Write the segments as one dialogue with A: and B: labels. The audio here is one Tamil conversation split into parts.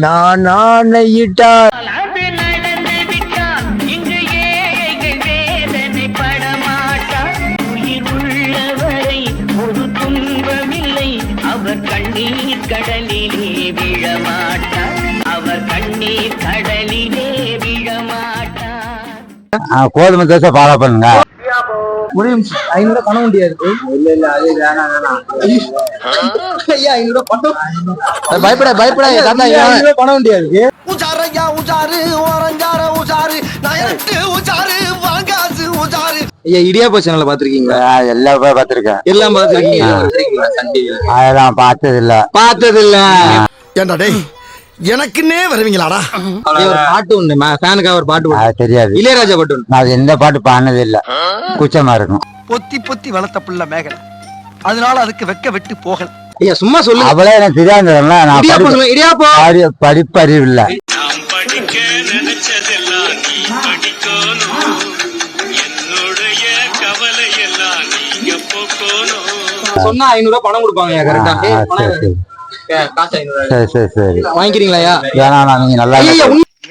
A: நான் ஆணையிட்டார்
B: அவர் கண்ணீர் கடலிலே விழமாட்டார். அவர் கண்ணீர் கடலிலே விழமாட்டார்.
C: கோதுமை தோசை ஃபாலோ பண்ணுங்க.
A: ஒரு நிமிஷம் 500 பணம் முடியாது. இல்ல அது வேணாம். ஐயா 500 பணம் பயப்படாத தாத்தா. 500 பணம் முடியாது.
D: உஜாரையா உஜாரு ஓரஞ்சார உஜாரு நயட்டு உஜாரு வாங்காசு உஜாரு.
A: ஐயா இடியாப்ப சேனல்ல பாத்திருக்கீங்களா?
C: எல்லாம் பாத்திருக்கேன்.
A: எல்லாம் பாத்திருக்கீங்க?
C: அதெல்லாம் பார்த்தது இல்ல.
D: ஏண்டா டேய் எனக்குன்னே வருவீங்களாடா?
A: ஒரு பாட்டு ஒண்ணு ஃபேனுக்காக ஒரு பாட்டு
C: தெரியாது.
A: இளையராஜா பாட்டு ஒண்ணு.
C: நான் எந்த பாட்டு பாடினது இல்ல. கூச்சமா இருக்கும்.
D: பொத்தி வளர்த்த புள்ள மேகல, அதனால அதுக்கு வெக்க வெட்டு போகல.
A: ஐயா சும்மா சொல்லு.
C: அவளே எனக்கு தெரியாது. படிப்பறிவு இல்ல.
A: சொன்னா 500 பணம் கொடுப்பாங்க.
C: சரி
A: வாங்கிக்கிறீங்களா?
C: வேணா நீங்க நல்லா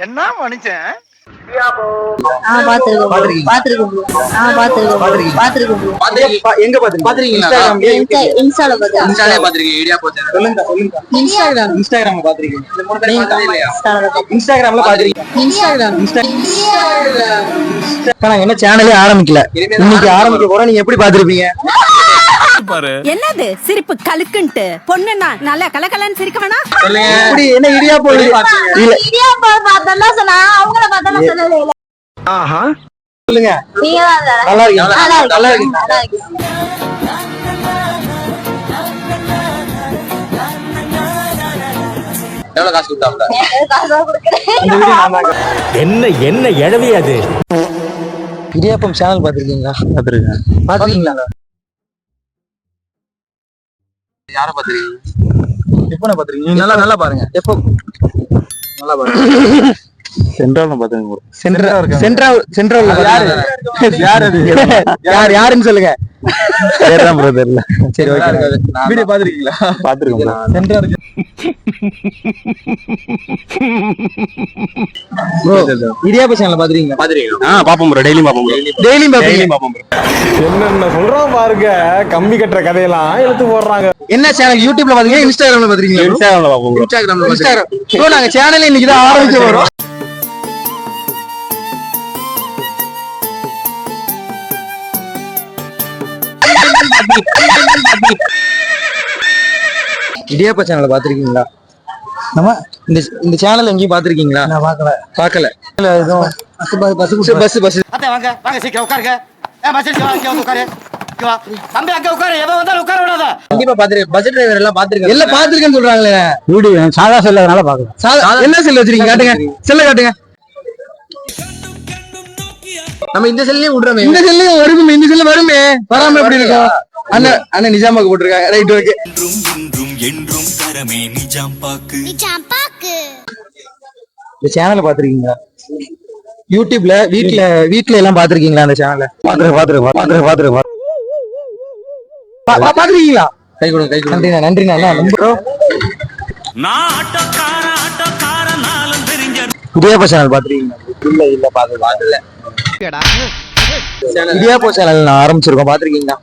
D: என்ன மனுஷன்.
A: எங்க பாத்துருக்கீங்களா? இன்ஸ்டாகிராம்ல பாத்துருக்கீங்க. என்ன சேனலே ஆரம்பிக்கல. இன்னைக்கு ஆரம்பிக்க போற. நீங்க எப்படி பாத்துருப்பீங்க?
E: என்னது சிரிப்பு கலுக்குன்ட்டு பொண்ணுன்னா நல்லா கலகலன்னு சிரிக்க வேணாம்.
A: என்ன இடியாப்போ சொல்லுங்க. நல்லா இருக்கு. எவ்வளவு காசு கொடுத்தாங்க?
F: என்ன எழவி அது?
A: இடியாப்பம் சேனல் பாத்திருக்கீங்களா? பாத்திருக்கீங்களா? யார பாத்திருக்கீங்க? எப்ப பாத்திருக்கீங்க? நல்லா பாருங்க. எப்போ நல்லா பாருங்க.
C: சென்ட்ரல் பாத்துங்க.
A: யாருன்னு சொல்லுங்க.
C: தெரியல.
A: சரி ஓகே. வீடியோ பாத்துருக்கீங்களா?
C: பாத்துருக்கோம்.
A: சென்ட்ரல் இடியாப்ப சேனல் பாத்துருக்கீங்களா?
C: பாப்போம் ப்ரோ. டெய்லியும் பாப்போம்.
F: என்னென்ன சொல்றோம் பாருங்க. கம்பி கட்டுற கதையெல்லாம் எடுத்து போடுறாங்க.
A: என்ன சேனல்? யூடியூப்ல பாத்தீங்க? இன்ஸ்டாகிராம்ல பாத்துருக்கீங்களா? இன்ஸ்டாகிராம். நாங்க சேனல் இன்னைக்கு தான் ஆரம்பிச்சு வரோம். இடியாப்ப சேனல் பாத்திருக்கீங்களா? நம்ம இந்த சேனல் எங்கேயும் பாத்திருக்கீங்களா? நான் பார்க்கல. பஸ்
D: வாங்க சீக்கிரம் உட்காருங்க. உட்காரு. தம்பி அங்க உட்காரு. எவன் வந்தாலும் உட்கார விடாத.
A: கண்டிப்பா பாத்துருக்கேன். பஸ் டிரைவர் எல்லாம் பாத்துருக்கேன். எல்லாம் பாத்துருக்கேன்னு சொல்றாங்களே.
C: வீடியோ சாதா செல்லதுனால பாக்கலாம்.
A: என்ன செல் வச்சிருக்கீங்க? காட்டுங்க. செல்ல காட்டுங்க. நம்ம இந்த செல்லையும் விடுறோமே. இந்த செல்லையும் வருமே. இந்த செல்ல வருமே. வராம எப்படி இருக்கும்? அண்ணா நிஜாமாக்கு போட்டுருக்காங்க. Right okay.
G: என்றும் தரமே நிஜாம் பாக்கு.
A: இந்த சேனலை பாத்துருக்கீங்களா? யூடியூப்ல வீட்ல எல்லாம் பாத்துருக்கீங்களா? அந்த சேனலை பாத்துருக்கீங்களா? கை கொடுங்க. நன்றிண்ணா. இடியாப்ப சேனல் பாத்துருக்கீங்களா? இல்ல பாத்துல. இடியாப்ப சேனல் நான் ஆரம்பிச்சிருக்கோம். பாத்துருக்கீங்களா?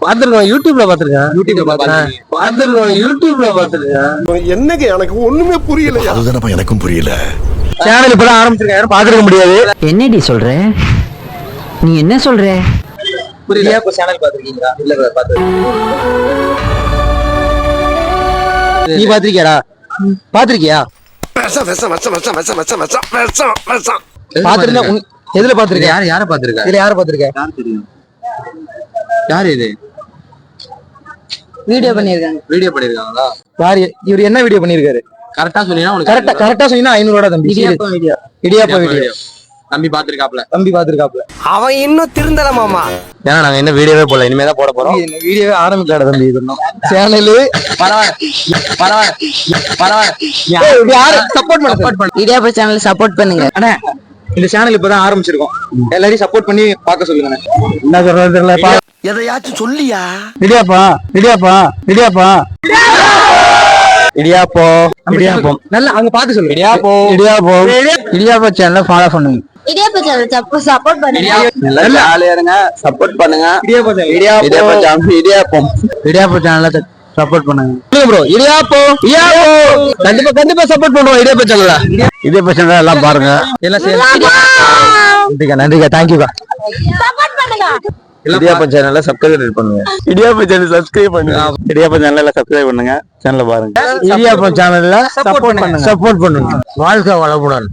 A: பாத்துருக்கோம். யூடியூப்ல பாத்துருக்கேன்.
D: என்னங்க எனக்கு ஒண்ணுமே புரியல. அதுதானப்பா எனக்கும் புரியல.
A: சேனல் இப்பதான் ஆரம்பிச்சிருக்கேன். யாரும் பாத்துருக்க முடியாது.
H: என்னடி சொல்ற? நீ என்ன சொல்ற?
A: இடியாப்ப சேனல் பாத்துருக்கீங்களா? இல்ல நீ பாத்திருக்கியாடா? பாத்திருக்கியா? பாத்துருந்தா எதுல பாத்துருக்க? யார பாத்துருக்க? இதுல யார பாத்துருக்க? யாரு இது?
E: வீடியோ பண்ணிருக்காங்களா?
A: யாரு இவரு? என்ன வீடியோ பண்ணிருக்காரு? கரெக்டா சொன்னீங்கன்னா 500 தம்பி. இடியாப்ப வீடியோ தம்பி பாத்துருக்காப்ல.
D: அவன் இன்னும் திருந்தல மாமா.
A: ஏன்னா நாங்க என்ன வீடியோவே போடல. இனிமேதான் போட போறோம். வீடியோவே ஆரம்பிக்கல தம்பி. இது சேனலு
E: இடியாப்ப சேனல் சப்போர்ட் பண்ணுங்க.
A: அண்ணா இந்த சேனல் இப்பதான் ஆரம்பிச்சிருக்கோம். எல்லாரையும் சப்போர்ட் பண்ணி பாக்க சொல்லுங்க. என்ன சொல்றது தெரியல.
D: எதையாச்சும் சொல்லியா?
C: இடியாப்பா இடியாப்பம்
A: நல்லா அங்க பாத்து சொல்லு.
C: இடியாப்பம் சேனலை ஃபாலோ பண்ணுங்க.
I: இடியாப்ப சேனல் சப்போர்ட் பண்ணுங்க.
C: நல்லா ஜாலியா இருங்க, சப்போர்ட் பண்ணுங்க. இடியாப்பம் சேனலை சப்போர்ட் பண்ணுங்க ப்ரோ. கண்டிப்பா சப்போர்ட் பண்ணுவோம். இடியாப்ப சேனல் எல்லாம் பாருங்க. நன்றிக்கா தேங்க்யூக்கா.
I: சப்போர்ட் பண்ணுங்க.
C: இடியாப்பம் சேனலை சப்ஸ்கிரைப் பண்ணுங்க. இடியாப்பம் சேனல் சப்ஸ்கிரைப் பண்ணுங்க. இடியாப்பம் சேனல்ல சப்ஸ்கிரைப் பண்ணுங்க. சேனலை பாருங்க. இடியாப்பம் சேனல்ல சப்போர்ட் பண்ணுங்க. வாழ்க வளமுடன்.